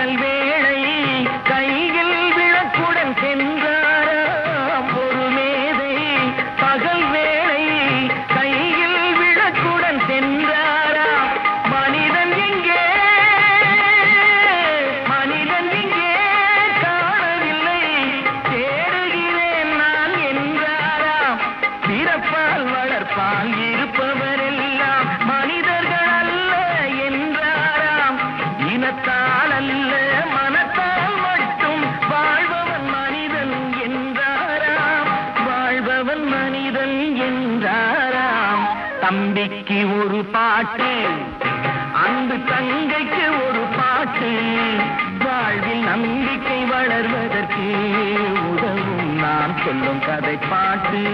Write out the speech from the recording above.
பகல் வேளை கையில் விளக்குடன் சென்றாராம் ஒரு மேதை. பகல் வேளை கையில் விளக்குடன் சென்றாராம். மனிதன் எங்கே காணவில்லை, தேடுகிறேன் நான் என்றாராம். பிறப்பால் வளர்ப்பால் இருப்பவரெல்லாம் மனிதர்கள் அல்ல என்றாராம். இனத்தால் அல்ல மனத்தால் மட்டும் வாழ்பவன் மனிதன் என்றாராம். வாழ்பவன் மனிதன் என்றாராம். தம்பிக்கு ஒரு பாட்டு, அன்பு தங்கைக்கு ஒரு பாட்டு, வாழ்வில் நம்பிக்கை வளர்வதற்கு உதவும் நான் சொல்லும் கதை பாட்டு.